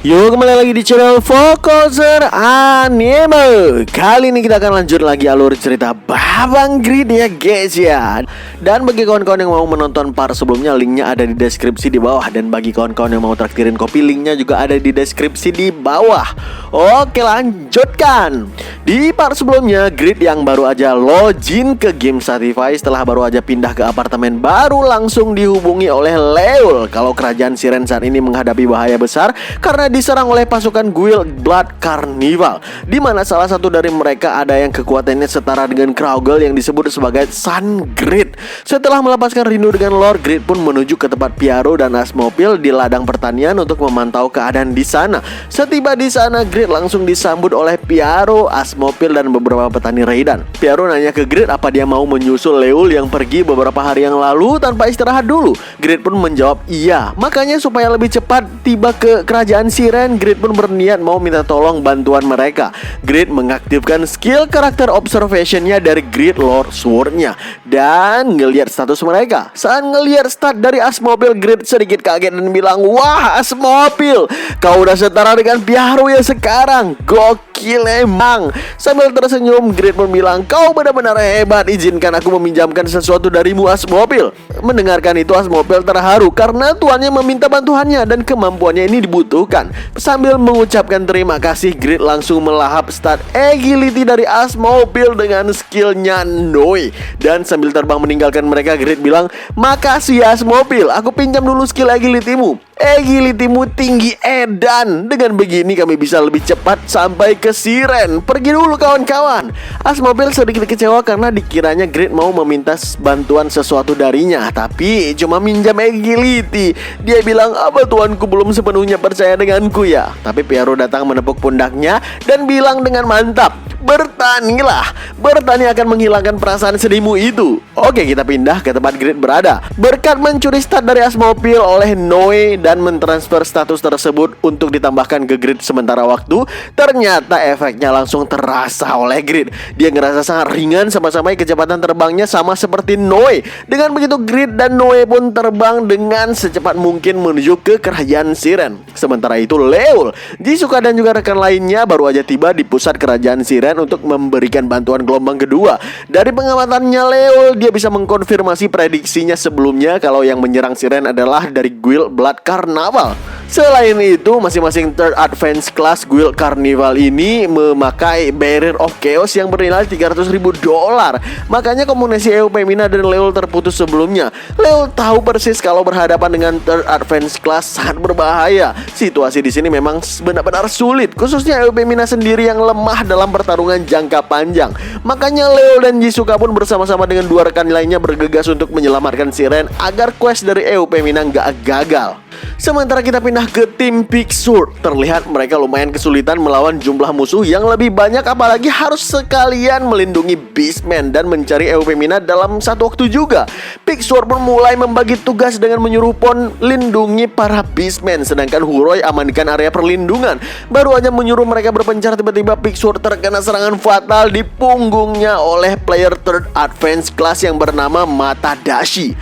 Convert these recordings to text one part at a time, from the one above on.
Yo, kembali lagi di channel Focuser Anime. Kali ini kita akan lanjut lagi alur cerita Babang Grid ya guys ya. Dan bagi kawan-kawan yang mau menonton part sebelumnya, linknya ada di deskripsi di bawah. Dan bagi kawan-kawan yang mau traktirin kopi, linknya juga ada di deskripsi di bawah. Oke, lanjutkan. Di part sebelumnya, Grid yang baru aja login ke game Satisfy setelah baru aja pindah ke apartemen baru langsung dihubungi oleh Leul kalau kerajaan Siren saat ini menghadapi bahaya besar karena diserang oleh pasukan Guild Blood Carnival, di mana salah satu dari mereka ada yang kekuatannya setara dengan Kraugel yang disebut sebagai Sun Grid. Setelah melepaskan rindu dengan Lord, Grid pun menuju ke tempat Piaro dan Asmopil di ladang pertanian untuk memantau keadaan di sana. Setiba di sana, Grid langsung disambut oleh Piaro, Asmopil dan beberapa petani Raidan. Piaro nanya ke Grid apa dia mau menyusul Leul yang pergi beberapa hari yang lalu tanpa istirahat dulu. Grid pun menjawab iya. Makanya supaya lebih cepat tiba ke kerajaan Siren, Grid pun berniat mau minta tolong bantuan mereka. Grid mengaktifkan skill karakter observationnya dari Grid Lord Sword-nya dan ngelihat status mereka. Saat ngelihat stat dari Asmopil, Grid sedikit kaget dan bilang, "Wah, Asmopil, kau udah setara dengan Piaro ya sekarang. Gokil emang." Sambil tersenyum, Grid pun bilang, "Kau benar-benar hebat. Izinkan aku meminjamkan sesuatu darimu, Asmopil." Mendengarkan itu, Asmopil terharu karena tuannya meminta bantuannya dan kemampuannya ini dibutuhkan. Sambil mengucapkan terima kasih, Grid langsung melahap stat agility dari Asmopil dengan skillnya Noi. Dan sambil terbang meninggalkan mereka, Grid bilang, "Makasih ya Asmopil, aku pinjam dulu skill agilitymu. Agilitymu tinggi edan. Dengan begini kami bisa lebih cepat sampai ke Siren. Pergi dulu kawan-kawan." Asmopil sedikit kecewa karena dikiranya Grid mau meminta bantuan sesuatu darinya, tapi cuma minjam agility. Dia bilang, "Apa tuanku belum sepenuhnya percaya denganku ya?" Tapi Piaro datang menepuk pundaknya dan bilang dengan mantap, "Bertanilah. Bertani akan menghilangkan perasaan sedihmu itu." Oke, kita pindah ke tempat Grid berada. Berkat mencuri stat dari Asmopil oleh Noe dan mentransfer status tersebut untuk ditambahkan ke Grid sementara waktu, ternyata efeknya langsung terasa oleh Grid. Dia ngerasa sangat ringan sama-sama kecepatan terbangnya sama seperti Noe. Dengan begitu, Grid dan Noe pun terbang dengan secepat mungkin menuju ke kerajaan Siren. Sementara itu, Leul, Jisuka dan juga rekan lainnya baru aja tiba di pusat kerajaan Siren untuk memberikan bantuan gelombang kedua. Dari pengamatannya Leul, dia bisa mengkonfirmasi prediksinya sebelumnya kalau yang menyerang Siren adalah dari Guild Blood Carnival. Selain itu, masing-masing third advance class Guild Carnival ini memakai Barrier of Chaos yang bernilai $300.000. Makanya komunikasi EUP Mina dan Leul terputus sebelumnya. Leul tahu persis kalau berhadapan dengan third advance class sangat berbahaya. Situasi di sini memang benar-benar sulit, khususnya EUP Mina sendiri yang lemah dalam pertarungan jangka panjang. Makanya Leul dan Jisuka pun bersama-sama dengan dua rekan lainnya bergegas untuk menyelamatkan Siren agar quest dari EUP Mina nggak gagal. Sementara kita pindah ke tim Pixur, terlihat mereka lumayan kesulitan melawan jumlah musuh yang lebih banyak, apalagi harus sekalian melindungi Beastman dan mencari EUP Mina dalam satu waktu juga. Pixur pun mulai membagi tugas dengan menyuruh Pon lindungi para Beastman, sedangkan Huroi amankan area perlindungan. Baru aja menyuruh mereka berpencar, tiba-tiba Pixur terkena serangan fatal di punggungnya oleh player third advance class yang bernama Matadashi.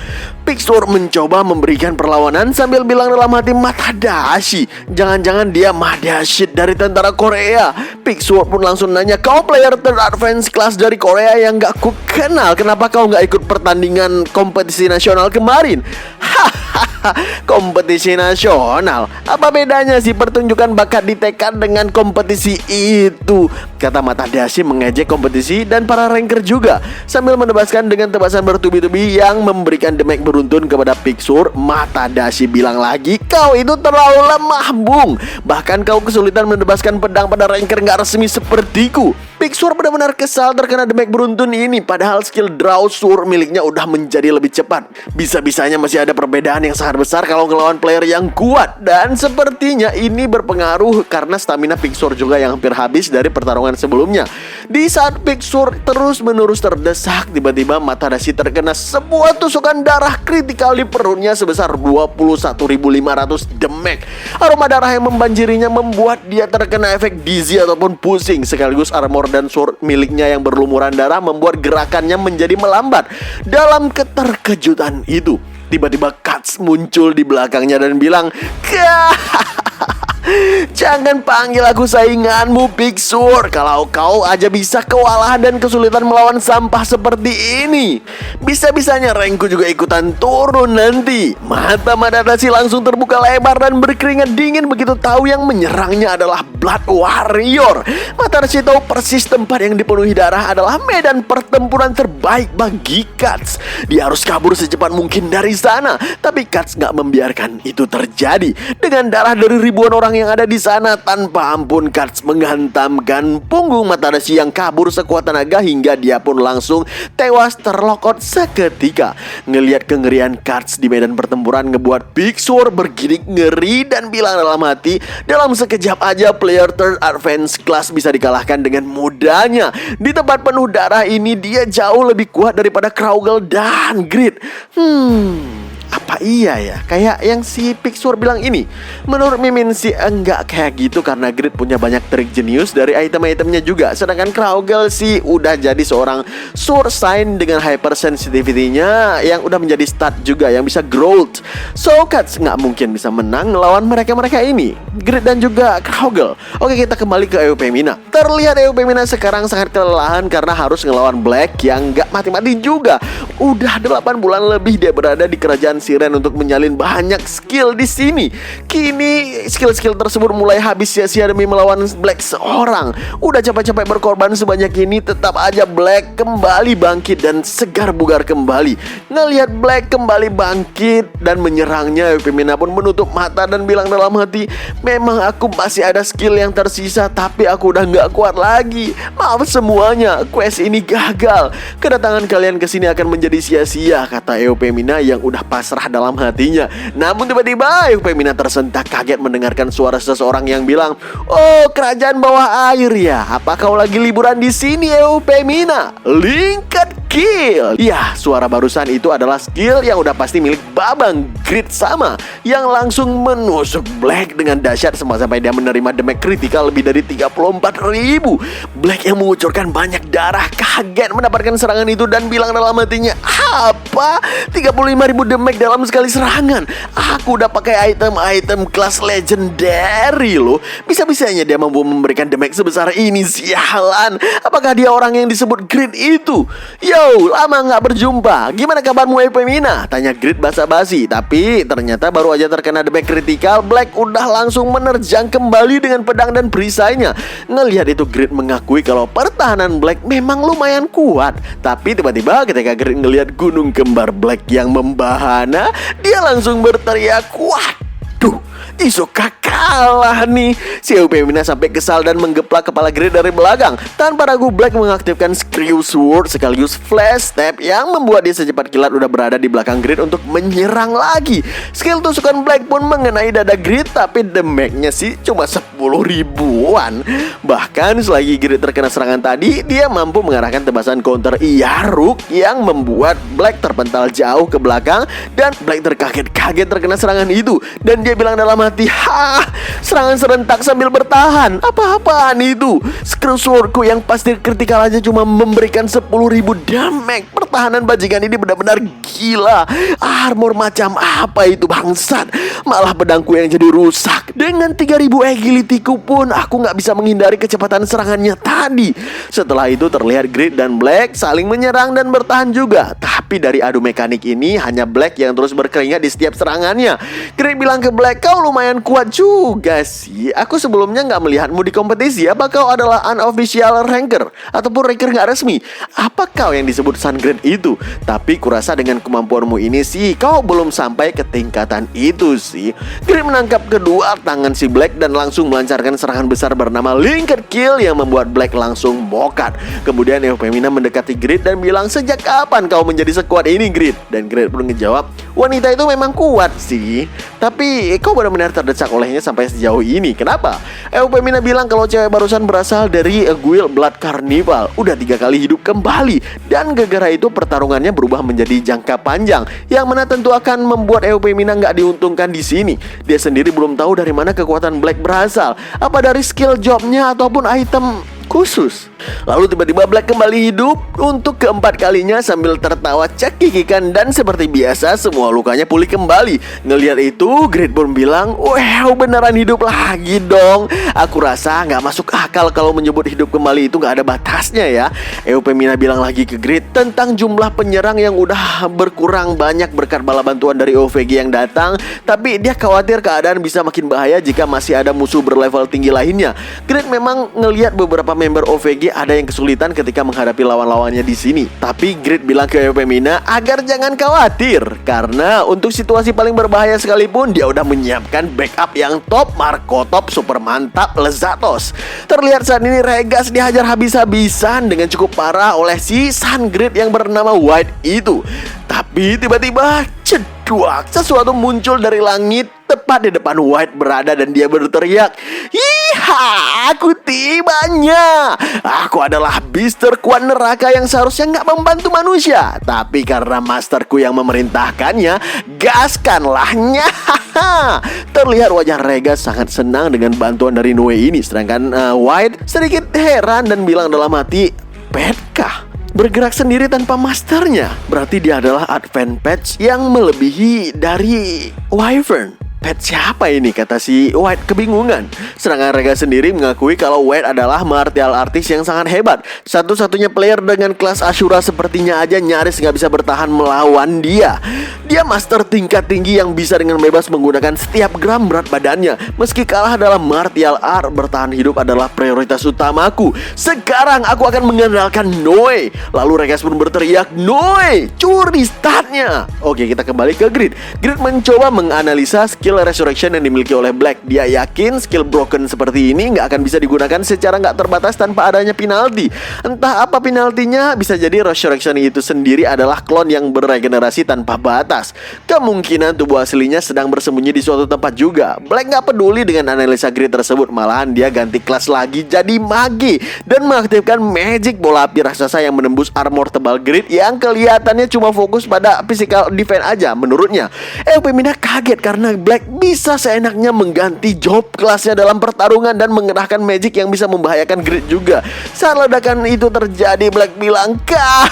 Pixur mencoba memberikan perlawanan sambil bilang dalam hati, "Matadashi, jangan-jangan dia Madashit dari tentara Korea." Pixur pun langsung nanya, "Kau player third advance class dari Korea yang gak ku kenal, kenapa kau gak ikut pertandingan kompetisi nasional kemarin?" Kompetisi nasional? Apa bedanya sih pertunjukan bakat di tekad dengan kompetisi itu? Kata Matadashi mengejek kompetisi dan para ranker juga. Sambil menebaskan dengan tebasan bertubi-tubi yang memberikan damage beruntun kepada Pixur, Matadashi bilang lagi, "Kau itu terlalu lemah, Bung. Bahkan kau kesulitan menebaskan pedang pada ranker gak resmi sepertiku." Pixur benar-benar kesal terkena damage beruntun ini, padahal skill Draw Sword miliknya udah menjadi lebih cepat. Bisa-bisanya masih ada perbedaan yang sangat besar kalau ngelawan player yang kuat. Dan sepertinya ini berpengaruh karena stamina Pixur juga yang hampir habis dari pertarungan sebelumnya. Di saat Pixur terus-menerus terdesak, tiba-tiba Matadashi terkena sebuah tusukan darah kritikal di perutnya sebesar 21.500 damage. Aroma darah yang membanjirinya membuat dia terkena efek dizzy ataupun pusing, sekaligus armor dan sword miliknya yang berlumuran darah membuat gerakannya menjadi melambat. Dalam keterkejutan itu, tiba-tiba Katz muncul di belakangnya dan bilang, Jangan panggil aku sainganmu, Big Sur. Kalau kau aja bisa kewalahan dan kesulitan melawan sampah seperti ini, bisa-bisanya rankku juga ikutan turun nanti. Mata Madadashi langsung terbuka lebar dan berkeringat dingin begitu tahu yang menyerangnya adalah Blood Warrior. Madadashi tahu persis tempat yang dipenuhi darah adalah medan pertempuran terbaik bagi Guts. Dia harus kabur secepat mungkin dari sana. Tapi Guts gak membiarkan itu terjadi. Dengan darah dari ribuan orang yang ada di sana, tanpa ampun Guts menghantamkan punggung Madadashi yang kabur sekuat tenaga hingga dia pun langsung tewas terlokot seketika. Ngelihat kengerian Guts di medan pertempuran ngebuat Big Sur bergidik ngeri dan bilang dalam hati, dalam sekejap aja player third advance class bisa dikalahkan dengan mudahnya. Di tempat penuh darah ini dia jauh lebih kuat daripada Kraugel dan Grid. Apa iya ya? Kayak yang si Pixur bilang ini. Menurut Mimin sih enggak kayak gitu, karena Grid punya banyak trik jenius dari item-itemnya juga. Sedangkan Kraugel sih udah jadi seorang Sword Sign dengan hyper sensitivity-nya yang udah menjadi stat juga yang bisa growth. So Guts nggak mungkin bisa menang melawan mereka-mereka ini, Grid dan juga Kraugel. Oke, kita kembali ke EUP Mina. Terlihat EUP Mina sekarang sangat kelelahan karena harus ngelawan Black yang nggak mati-mati juga. Udah 8 bulan lebih dia berada di kerajaan Siren untuk menyalin banyak skill di sini. Kini skill-skill tersebut mulai habis sia-sia demi melawan Black seorang. Udah capek-capek berkorban sebanyak ini, tetap aja Black kembali bangkit dan segar bugar kembali. Ngelihat Black kembali bangkit dan menyerangnya, EUP Mina pun menutup mata dan bilang dalam hati, memang aku masih ada skill yang tersisa, tapi aku udah gak kuat lagi. Maaf semuanya, quest ini gagal. Kedatangan kalian ke sini akan menjadi sia-sia, kata EUP Mina yang udah pasrah dalam hatinya. Namun tiba-tiba EUP Mina tersentak kaget mendengarkan suara seseorang yang bilang, "Oh, kerajaan bawah air ya? Apa kau lagi liburan di sini, EUP Mina? Linked Kill." Ya, suara barusan itu adalah skill yang udah pasti milik Babang Grid sama, yang langsung menusuk Black dengan dahsyat sampai dia menerima damage kritikal lebih dari 34.000. Black yang mengucurkan banyak darah kaget mendapatkan serangan itu dan bilang dalam hatinya, apa? 35.000 damage dalam sekali serangan. Aku udah pakai item-item kelas legendary loh. Bisa-bisanya dia mampu memberikan damage sebesar ini, sialan. Apakah dia orang yang disebut Grid itu? Yo, lama nggak berjumpa. Gimana kabarmu, EUP Mina? Tanya Grid basa-basi. Tapi ternyata baru aja terkena damage kritikal, Black udah langsung menerjang kembali dengan pedang dan perisainya. Ngelihat itu Grid mengakui kalau pertahanan Black memang lumayan kuat. Tapi tiba-tiba ketika Grid ngelihat gunung kembar Black yang membahana, dia langsung berteriak, waduh, Isoka kalah nih. Si EUP Mina sampai kesal dan menggeplak kepala Grid dari belakang. Tanpa ragu Black mengaktifkan Screw Sword sekaligus Flash Step yang membuat dia secepat kilat udah berada di belakang Grid untuk menyerang lagi. Skill tusukan Black pun mengenai dada Grid, tapi damage-nya sih cuma 10 ribuan. Bahkan selagi Grid terkena serangan tadi, dia mampu mengarahkan tebasan counter Yaruk yang membuat Black terpental jauh ke belakang. Dan Black terkaget-kaget terkena serangan itu, dan dia bilang dalam hati, serangan serentak sambil bertahan. Apa-apaan itu? Screw Swordku yang pasti kritikal aja cuma memberikan 10.000 damage. Pertahanan bajingan ini benar-benar gila. Armor macam apa itu bangsat? Malah pedangku yang jadi rusak. Dengan 3.000 agility-ku pun aku gak bisa menghindari kecepatan serangannya tadi. Setelah itu terlihat Grid dan Black saling menyerang dan bertahan juga. Tapi dari adu mekanik ini hanya Black yang terus berkeringat di setiap serangannya. Grid bilang ke Black, kau lumayan kuat juga sih. Aku sebelumnya gak melihatmu di kompetisi. Apa kau adalah unofficial ranker ataupun ranker gak resmi? Apa kau yang disebut Sun Grade itu? Tapi kurasa dengan kemampuanmu ini sih kau belum sampai ke tingkatan itu sih. Grid menangkap kedua tangan si Black dan langsung melancarkan serangan besar bernama Linked Kill yang membuat Black langsung bokat. Kemudian EUP Mina mendekati Grid dan bilang, sejak kapan kau menjadi sekuat ini, Grid? Dan Grid pun ngejawab, wanita itu memang kuat sih, tapi kau benar-benar terdesak olehnya sampai sejauh ini. Kenapa? EUP Mina bilang kalau cewek barusan berasal dari guild Blood Carnival, udah 3 kali hidup kembali, dan gara-gara itu pertarungannya berubah menjadi jangka panjang, yang mana tentu akan membuat EUP Mina nggak diuntungkan di sini. Dia sendiri belum tahu dari mana kekuatan Black berasal, apa dari skill jobnya ataupun item khusus. Lalu tiba-tiba Black kembali hidup untuk keempat kalinya sambil tertawa cekikikan, dan seperti biasa semua lukanya pulih kembali. Ngelihat itu, Grid pun bilang, "Wow, beneran hidup lagi dong." Aku rasa nggak masuk akal kalau menyebut hidup kembali itu nggak ada batasnya ya. Eupemina bilang lagi ke Grid tentang jumlah penyerang yang udah berkurang banyak berkat bala bantuan dari OVG yang datang, tapi dia khawatir keadaan bisa makin bahaya jika masih ada musuh berlevel tinggi lainnya. Grid memang ngelihat beberapa member OVG ada yang kesulitan ketika menghadapi lawan-lawannya di sini. Tapi Grid bilang ke Eupemina agar jangan khawatir, karena untuk situasi paling berbahaya sekalipun dia udah menyiapkan backup yang top, Marco top, super mantap, Lezatos. Terlihat saat ini Regas dihajar habis-habisan dengan cukup parah oleh si Sun Grid yang bernama White itu. Tapi tiba-tiba ceduak, sesuatu muncul dari langit tepat di depan White berada dan dia berteriak, "Iha, aku tibanya. Aku adalah beast terkuat neraka yang seharusnya nggak membantu manusia, tapi karena masterku yang memerintahkannya, gaskanlahnya." Terlihat wajah Regas sangat senang dengan bantuan dari Noe ini, sedangkan White sedikit heran dan bilang dalam hati, "Petkah bergerak sendiri tanpa masternya? Berarti dia adalah advance patch yang melebihi dari Wyvern. Pet siapa ini?" kata si White kebingungan. Sedangkan Regas sendiri mengakui kalau White adalah martial artist yang sangat hebat. Satu-satunya player dengan kelas Ashura sepertinya aja nyaris nggak bisa bertahan melawan dia. Dia master tingkat tinggi yang bisa dengan bebas menggunakan setiap gram berat badannya. Meski kalah dalam martial art, bertahan hidup adalah prioritas utamaku. Sekarang aku akan mengandalkan Noe. Lalu Regas pun berteriak, "Noe, curi statnya." Oke, kita kembali ke Grid. Grid mencoba menganalisa skill resurrection yang dimiliki oleh Black. Dia yakin skill broken seperti ini nggak akan bisa digunakan secara nggak terbatas tanpa adanya penalti. Entah apa penaltinya, bisa jadi resurrection itu sendiri adalah klon yang beregenerasi tanpa batas. Kemungkinan tubuh aslinya sedang bersembunyi di suatu tempat juga. Black nggak peduli dengan analisa Grid tersebut, malahan dia ganti kelas lagi jadi mage dan mengaktifkan magic bola api raksasa yang menembus armor tebal Grid yang kelihatannya cuma fokus pada physical defense aja menurutnya. Eupemina kaget karena Black bisa seenaknya mengganti job kelasnya dalam pertarungan dan mengerahkan magic yang bisa membahayakan Grid juga. Saat ledakan itu terjadi, Black bilang, "Kah,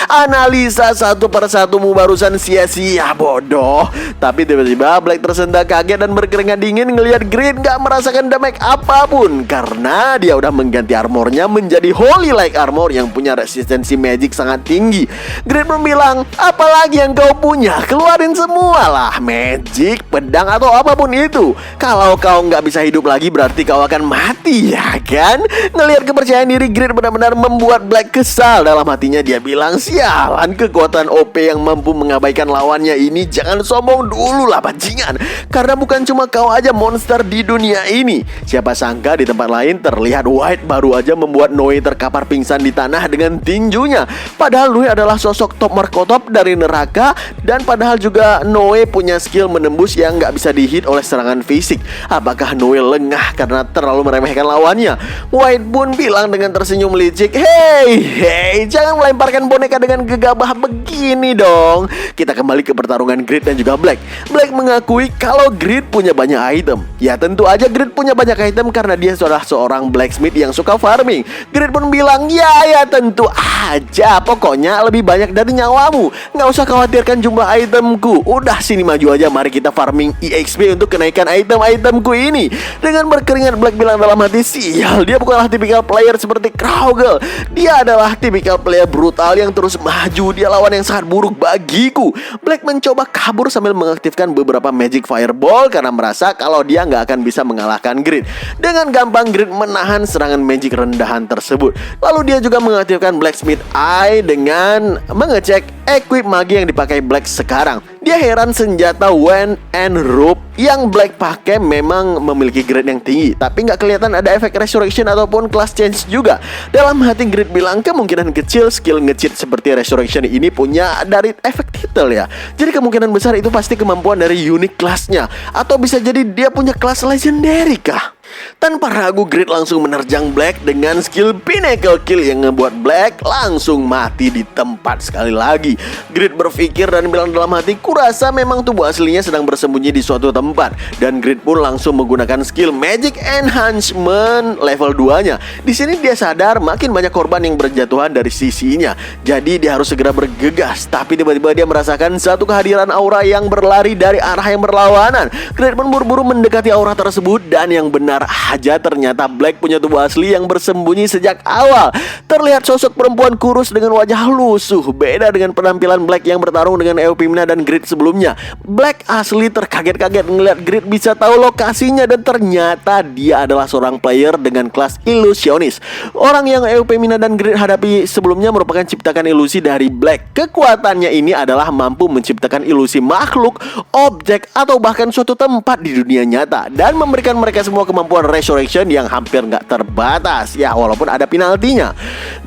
analisa satu persatumu barusan sia-sia, bodoh." Tapi tiba-tiba Black tersentak kaget dan berkeringat dingin ngelihat Grid gak merasakan damage apapun karena dia udah mengganti armornya menjadi Holy Like Armor yang punya resistensi magic sangat tinggi. Grid pun bilang, "Apalagi yang kau punya, keluarin semualah, magic, pedang atau apapun itu. Kalau kau nggak bisa hidup lagi berarti kau akan mati, ya kan?" Ngelihat kepercayaan diri Grid benar-benar membuat Black kesal. Dalam hatinya dia bilang, "Sialan, kekuatan OP yang mampu mengabaikan lawannya ini. Jangan sombong dulu lah bajingan, karena bukan cuma kau aja monster di dunia ini." Siapa sangka di tempat lain terlihat White baru aja membuat Noe terkapar pingsan di tanah dengan tinjunya. Padahal Noe adalah sosok top markotop dari neraka, dan padahal juga Noe punya skill menembus yang nggak bisa dihit oleh serangan fisik. Apakah Noe lengah karena terlalu meremehkan lawannya? White pun bilang dengan tersenyum licik, Hey, jangan melemparkan boneka dengan gegabah begini dong." Kita kembali ke pertarungan Grid dan juga Black. Black mengakui kalau Grid punya banyak item. Ya tentu aja Grid punya banyak item karena dia adalah seorang blacksmith yang suka farming. Grid pun bilang, ya tentu aja, pokoknya lebih banyak dari nyawamu. Nggak usah khawatirkan jumlah itemku. Udah sini maju aja, mari kita farming EXP untuk kenaikan item-itemku ini. Dengan berkeringat Black bilang dalam hati, sial, dia bukanlah tipikal player seperti Kraugle. Dia adalah tipikal player brutal yang terus maju. Dia lawan yang sangat buruk bagiku. Black mencoba kabur sambil mengaktifkan beberapa magic fireball karena merasa kalau dia nggak akan bisa mengalahkan Grid. Dengan gampang Grid menahan serangan magic rendahan tersebut. Lalu dia juga mengaktifkan Blacksmith Eye dengan mengecek equip magi yang dipakai Black sekarang. Dia heran senjata Wand and Rope yang Black pakai memang memiliki grade yang tinggi, tapi nggak kelihatan ada efek resurrection ataupun class change juga. Dalam hati Grid bilang kemungkinan kecil skill nge-cheat seperti resurrection ini punya dari efek title ya. Jadi kemungkinan besar itu pasti kemampuan dari unique kelasnya, atau bisa jadi dia punya kelas legendary kah? Tanpa ragu, Grid langsung menerjang Black dengan skill Pinnacle Kill yang ngebuat Black langsung mati di tempat sekali lagi. Grid berpikir dan bilang dalam hati, kurasa memang tubuh aslinya sedang bersembunyi di suatu tempat. Dan Grid pun langsung menggunakan skill Magic Enhancement level 2-nya. Di sini dia sadar makin banyak korban yang berjatuhan dari sisinya. Jadi dia harus segera bergegas. Tapi tiba-tiba dia merasakan satu kehadiran aura yang berlari dari arah yang berlawanan. Grid pun buru-buru mendekati aura tersebut, dan yang benar aja ternyata Black punya tubuh asli yang bersembunyi sejak awal. Terlihat sosok perempuan kurus dengan wajah lusuh. Beda dengan penampilan Black yang bertarung dengan Eupimina dan Grid sebelumnya. Black asli terkaget-kaget ngeliat Grid bisa tahu lokasinya, dan ternyata dia adalah seorang player dengan kelas ilusionis. Orang yang Eupimina dan Grid hadapi sebelumnya merupakan ciptakan ilusi dari Black. Kekuatannya ini adalah mampu menciptakan ilusi makhluk, objek, atau bahkan suatu tempat di dunia nyata, dan memberikan mereka semua kemampuan resurrection yang hampir nggak terbatas. Ya, walaupun ada penaltinya.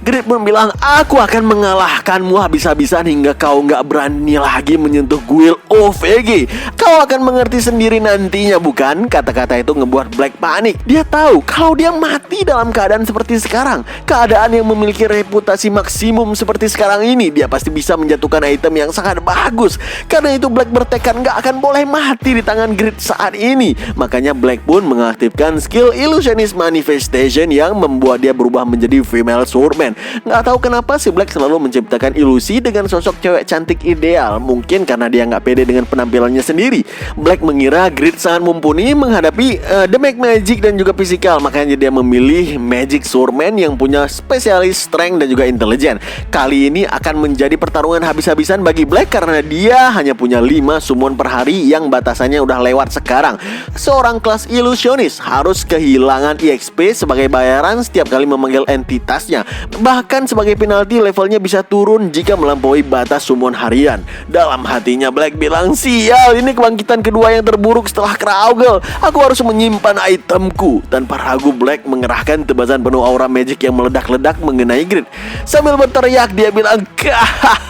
Grid pun bilang, aku akan mengalahkanmu habis-habisan hingga kau nggak berani lagi menyentuh guild OVG. Kau akan mengerti sendiri nantinya, bukan? Kata-kata itu ngebuat Black panik. Dia tahu kalau dia mati dalam keadaan seperti sekarang, keadaan yang memiliki reputasi maksimum seperti sekarang ini, dia pasti bisa menjatuhkan item yang sangat bagus. Karena itu Black bertekad nggak akan boleh mati di tangan Grid saat ini. Makanya Black pun mengaktifkan skill Illusionist Manifestation yang membuat dia berubah menjadi female swordman. Nggak tahu kenapa si Black selalu menciptakan ilusi dengan sosok cewek cantik ideal. Mungkin karena dia nggak pede dengan penampilannya sendiri. Black mengira Grid sangat mumpuni menghadapi damage magic dan juga physical. Makanya dia memilih Magic Swordman yang punya spesialis strength dan juga intelligence. Kali ini akan menjadi pertarungan habis-habisan bagi Black karena dia hanya punya 5 summon per hari yang batasannya udah lewat sekarang. Seorang kelas ilusionis harus kehilangan EXP sebagai bayaran setiap kali memanggil entitasnya. Bahkan sebagai penalti levelnya bisa turun jika melampaui batas summon harian. Dalam hatinya Black bilang, sial, ini kebangkitan kedua yang terburuk setelah Kraugel. Aku harus menyimpan itemku. Tanpa ragu Black mengerahkan tebasan penuh aura magic yang meledak-ledak mengenai Grid. Sambil berteriak dia bilang,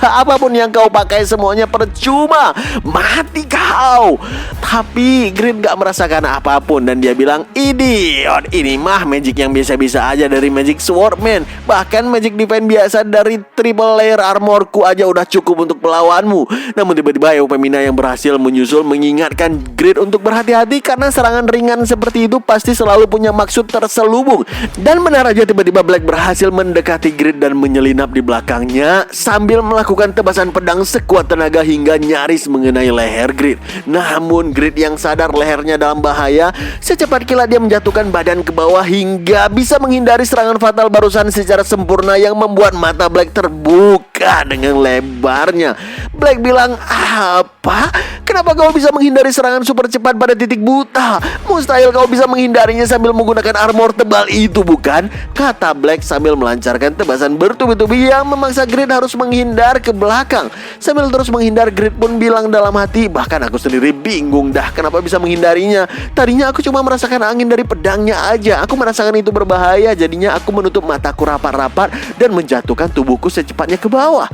apapun yang kau pakai semuanya percuma. Mati kau. Tapi Grid gak merasakan apapun dan dia bilang, idiot, ini mah magic yang biasa-biasa aja dari Magic Swordman. Bahkan magic defense biasa dari triple layer armorku aja udah cukup untuk melawanmu. Namun tiba-tiba Eupemina yang berhasil menyusul mengingatkan Grid untuk berhati-hati karena serangan ringan seperti itu pasti selalu punya maksud terselubung. Dan benar aja tiba-tiba Black berhasil mendekati Grid dan menyelinap di belakangnya sambil melakukan tebasan pedang sekuat tenaga hingga nyaris mengenai leher Grid. Namun Grid yang sadar lehernya dalam bahaya, secepat kilat dia menjatuhkan badan ke bawah hingga bisa menghindari serangan fatal barusan secara sempurna yang membuat mata Black terbuka dengan lebarnya. Black bilang, apa? Kenapa kau bisa menghindari serangan super cepat pada titik buta? Mustahil kau bisa menghindarinya sambil menggunakan armor tebal itu, bukan? Kata Black sambil melancarkan tebasan bertubi-tubi yang memaksa Grid harus menghindar ke belakang. Sambil terus menghindar, Grid pun bilang dalam hati, bahkan aku sendiri bingung dah kenapa bisa menghindarinya. Tadinya aku cuma merasakan angin dari pedangnya aja. Aku merasakan itu berbahaya, jadinya aku menutup mataku rapat-rapat dan menjatuhkan tubuhku secepatnya ke bawah.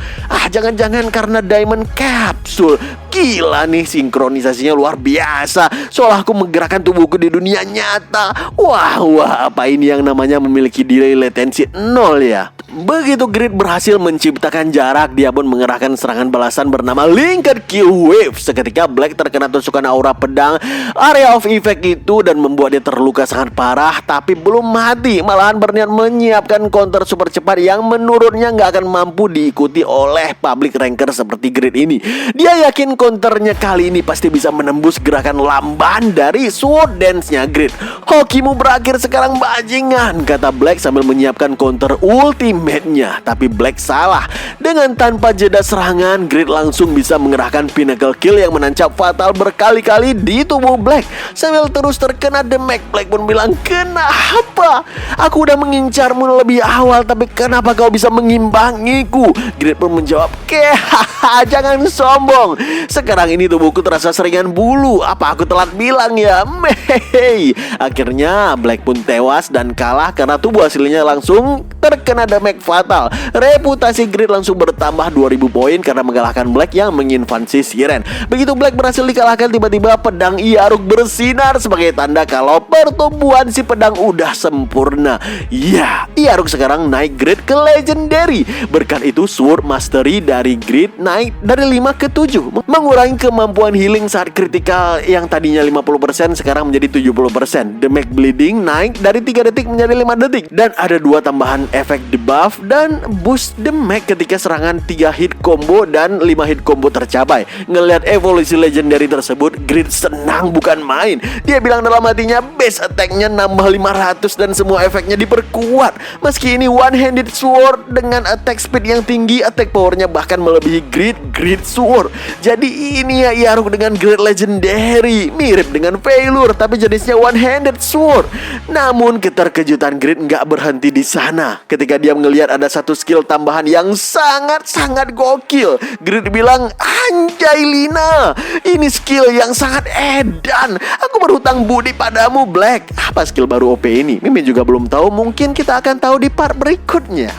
Jangan-jangan karena Diamond Capsule. Gila nih, sinkronisasinya luar biasa. Seolah aku menggerakkan tubuhku di dunia nyata. Wah, apa ini yang namanya memiliki delay latency 0 ya? Begitu Grid berhasil menciptakan jarak, dia pun mengerahkan serangan balasan bernama Linked Kill Wave. Seketika Black terkena tusukan aura pedang Area of Effect itu dan membuat dia terluka sangat parah. Tapi belum mati, malahan berniat menyiapkan counter super cepat yang menurutnya nggak akan mampu diikuti oleh public ranker seperti Grid ini. Dia yakin counternya kali ini pasti bisa menembus gerakan lamban dari sword dance-nya Grid. Hokimu berakhir sekarang bajingan, kata Black sambil menyiapkan counter ultimate-nya. Tapi Black salah. Dengan tanpa jeda serangan, Grid langsung bisa mengerahkan Pinnacle Kill yang menancap fatal berkali-kali di tubuh Black. Sambil terus terkena damage, Black pun bilang, kenapa? Aku udah mengincarmu lebih awal, tapi kenapa kau bisa mengimbangiku? Grid pun menjawab, jangan sombong. Sekarang ini tubuhku terasa seringan bulu. Apa aku telat bilang ya? Akhirnya Black pun tewas dan kalah karena tubuh aslinya langsung terkena damage damage fatal. Reputasi Grid langsung bertambah 2000 poin karena mengalahkan Black yang menginvasi Siren. Begitu Black berhasil dikalahkan, tiba-tiba pedang Iaruk bersinar sebagai tanda kalau pertumbuhan si pedang udah sempurna. Ya, Iaruk sekarang naik grade ke Legendary. Berkat itu Sword Mastery dari Grid naik dari 5 ke 7, mengurangi kemampuan healing saat kritikal yang tadinya 50% sekarang menjadi 70%. Damage bleeding naik dari 3 detik menjadi 5 detik. Dan ada 2 tambahan efek debuff dan boost damage ketika serangan 3 hit combo dan 5 hit combo tercapai. Ngelihat evolusi legendary tersebut, Grid senang bukan main. Dia bilang dalam hatinya base attack-nya nambah 500 dan semua efeknya diperkuat. Meski ini one-handed sword dengan attack speed yang tinggi, attack powernya bahkan melebihi Grid Sword. Jadi ini ya Iaruk dengan Grid Legendary, mirip dengan Veilur tapi jenisnya one-handed sword. Namun keterkejutan Grid nggak berhenti di sana. Ketika dia melihat ada satu skill tambahan yang sangat gokil, Grid bilang, "Anjay Lina, ini skill yang sangat edan. Aku berhutang budi padamu Black." Apa skill baru OP ini? Mimin juga belum tahu. Mungkin kita akan tahu di part berikutnya.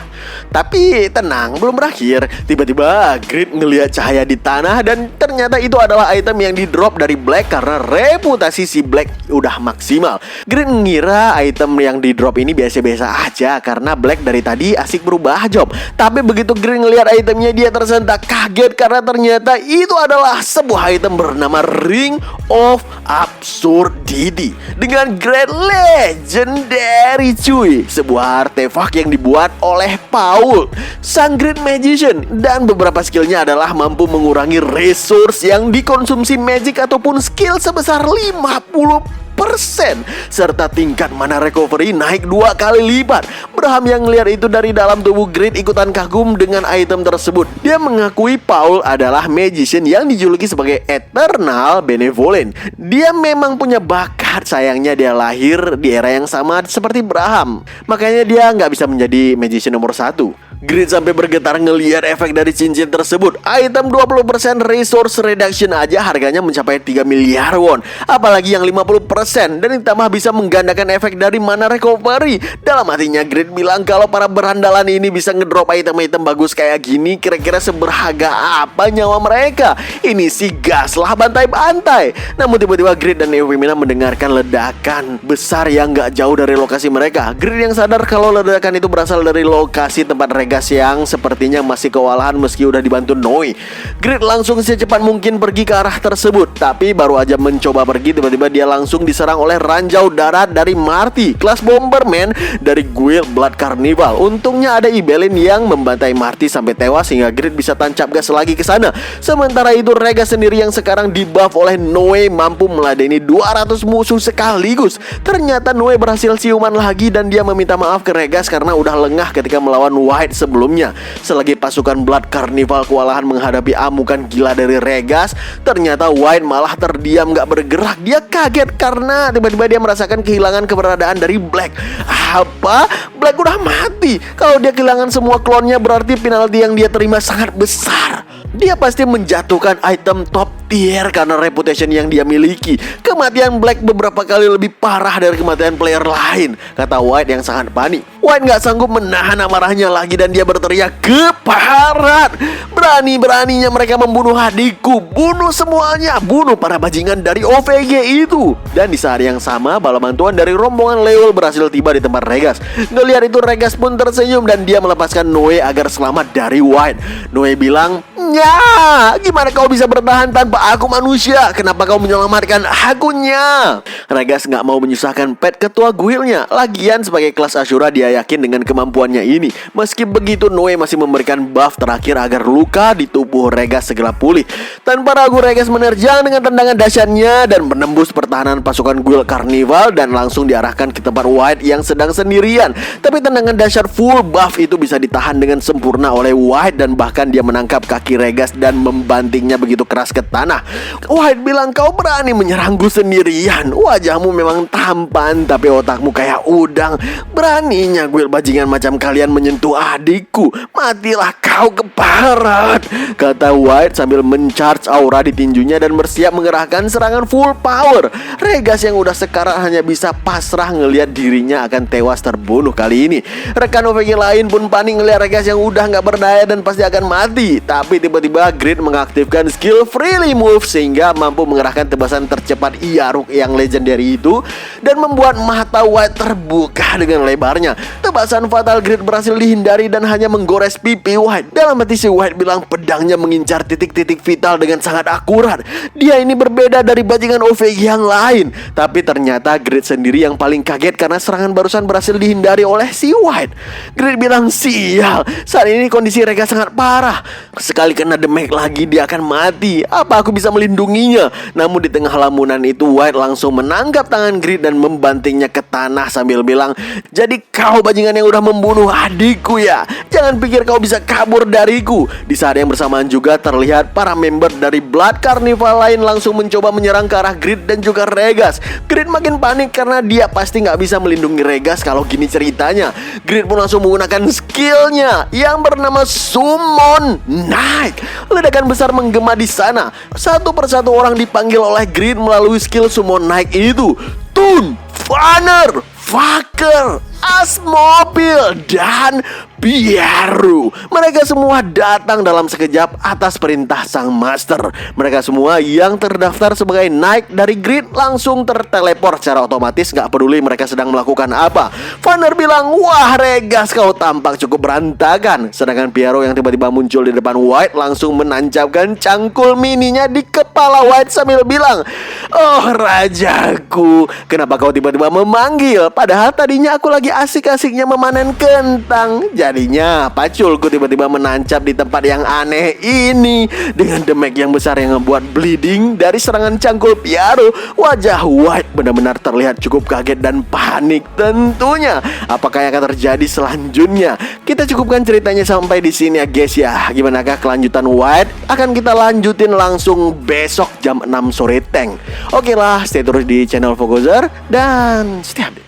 Tapi tenang, belum berakhir. Tiba-tiba Grid ngelihat cahaya di tanah dan ternyata itu adalah item yang di drop dari Black karena reputasi si Black udah maksimal. Grid ngira item yang di drop ini biasa-biasa aja karena Black dari tadi asik berubah job. Tapi begitu Grid ngelihat itemnya, dia tersentak kaget karena ternyata itu adalah sebuah item bernama Ring of Absurdity dengan grade legendary cuy. Sebuah artefak yang dibuat oleh Paul, sang Grid Magician, dan beberapa skillnya adalah mampu mengurangi resource yang dikonsumsi magic ataupun skill sebesar 50%, serta tingkat mana recovery naik 2 kali lipat. Braham yang ngeliat itu dari dalam tubuh Grid ikutan kagum dengan item tersebut. Dia mengakui Paul adalah magician yang dijuluki sebagai Eternal Benevolent. Dia memang punya bakat, sayangnya dia lahir di era yang sama seperti Braham, makanya dia nggak bisa menjadi magician nomor 1. Grid sampai bergetar ngelihat efek dari cincin tersebut. Item 20% resource reduction aja harganya mencapai 3 miliar won, apalagi yang 50%, dan ditambah bisa menggandakan efek dari mana recovery. Dalam hatinya Grid bilang kalau para berandalan ini bisa ngedrop item-item bagus kayak gini, kira-kira seberharga apa nyawa mereka? Ini sih gas lah bantai-bantai. Namun tiba-tiba Grid dan Eufemina mendengarkan ledakan besar yang gak jauh dari lokasi mereka. Grid yang sadar kalau ledakan itu berasal dari lokasi tempat Regas yang sepertinya masih kewalahan meski udah dibantu Noi. Grid langsung secepat mungkin pergi ke arah tersebut. Tapi baru aja mencoba pergi, tiba-tiba dia langsung diserang oleh ranjau darat dari Marty, kelas Bomberman dari Guild Blood Carnival. Untungnya ada Ibelin yang membantai Marty sampai tewas sehingga Grid bisa tancap gas lagi ke sana. Sementara itu Regas sendiri yang sekarang dibuff oleh Noe mampu meladeni 200 musuh sekaligus. Ternyata Noe berhasil siuman lagi dan dia meminta maaf ke Regas karena udah lengah ketika melawan White sebelumnya. Selagi pasukan Blood Carnival kewalahan menghadapi amukan gila dari Regas, ternyata White malah terdiam gak bergerak. Dia kaget karena tiba-tiba dia merasakan kehilangan keberadaan dari Black. Apa? Black udah mati. Kalau dia kehilangan semua klonnya berarti penalti yang dia terima sangat besar. Dia pasti menjatuhkan item top tier karena reputation yang dia miliki. Kematian Black beberapa kali lebih parah dari kematian player lain, kata White yang sangat panik. White gak sanggup menahan amarahnya lagi dan dia berteriak, "Keparat! Berani-beraninya mereka membunuh adikku. Bunuh semuanya. Bunuh para bajingan dari OVG itu." Dan di saat yang sama, bala bantuan dari rombongan Leol berhasil tiba di tempat Regas. Ngelihat itu Regas pun tersenyum dan dia melepaskan Noe agar selamat dari White. Noe bilang, "Ya, gimana kau bisa bertahan tanpa aku manusia? Kenapa kau menyelamatkan akunya?" Regas gak mau menyusahkan pet ketua guildnya. Lagian sebagai kelas Ashura dia yakin dengan kemampuannya ini. Meski begitu Noe masih memberikan buff terakhir agar luka di tubuh Regas segera pulih. Tanpa ragu Regas menerjang dengan tendangan dahsyatnya dan menembus pertahanan pasukan Guild Carnival dan langsung diarahkan ke tempat White yang sedang sendirian. Tapi tendangan dahsyat full buff itu bisa ditahan dengan sempurna oleh White dan bahkan dia menangkap kaki Regas dan membantingnya begitu keras ke tanah. White bilang, "Kau berani menyerangku sendirian. Wajahmu memang tampan tapi otakmu kayak udang. Beraninya beraninya guild bajingan macam kalian menyentuh adikku. Matilah kau keparat, kata White sambil mencharge aura di tinjunya dan bersiap mengerahkan serangan full power. Regas yang udah sekarat hanya bisa pasrah ngelihat dirinya akan tewas terbunuh kali ini. Rekan OVG lain pun panik ngelihat Regas yang udah nggak berdaya dan pasti akan mati. Tapi tiba-tiba Grid mengaktifkan skill freely move sehingga mampu mengerahkan tebasan tercepat Iaruk yang legendary itu dan membuat mata White terbuka dengan lebarnya. Tebasan fatal Grid berhasil dihindari dan hanya menggores pipi White. Dalam hati si White bilang pedangnya mengincar titik-titik vital dengan sangat akurat. Dia ini berbeda dari bajingan OVG yang lain. Tapi ternyata Grid sendiri yang paling kaget karena serangan barusan berhasil dihindari oleh si White. Grid bilang, sial, saat ini kondisi Regas sangat parah. Sekali kena damage lagi dia akan mati. Apa aku bisa melindunginya? Namun di tengah lamunan itu White langsung menangkap tangan Grid dan membantingnya ke tanah sambil bilang, jadi kau bajingan yang udah membunuh adikku ya? Jangan pikir kau bisa kabur dariku. Di saat yang bersamaan juga terlihat para member dari Blood Carnival lain langsung mencoba menyerang ke arah Grid dan juga Regas. Grid makin panik karena dia pasti nggak bisa melindungi Regas kalau gini ceritanya. Grid pun langsung menggunakan skillnya yang bernama Summon Night. Ledakan besar menggema di sana. Satu persatu orang dipanggil oleh Grid melalui skill Summon Night itu. Tun, Vanner, Fucker, Asmobil, dan Pieru. Mereka semua datang dalam sekejap atas perintah sang master. Mereka semua yang terdaftar sebagai Knight dari Grid langsung terteleport secara otomatis, gak peduli mereka sedang melakukan apa. Vanner bilang, wah Regas kau tampak cukup berantakan. Sedangkan Pieru yang tiba-tiba muncul di depan White langsung menancapkan cangkul mininya di kepala White sambil bilang, oh rajaku, kenapa kau tiba-tiba memanggil? Padahal tadinya aku lagi asik-asiknya memanen kentang. Jadinya paculku tiba-tiba menancap di tempat yang aneh ini. Dengan damage yang besar yang membuat bleeding dari serangan cangkul Pieru, wajah White benar-benar terlihat cukup kaget dan panik tentunya. Apakah yang akan terjadi selanjutnya? Kita cukupkan ceritanya sampai di sini ya guys ya. Gimanakah kelanjutan White? Akan kita lanjutin langsung besok jam 6 sore tank. Oke lah, stay terus di channel Fokuser dan stay update.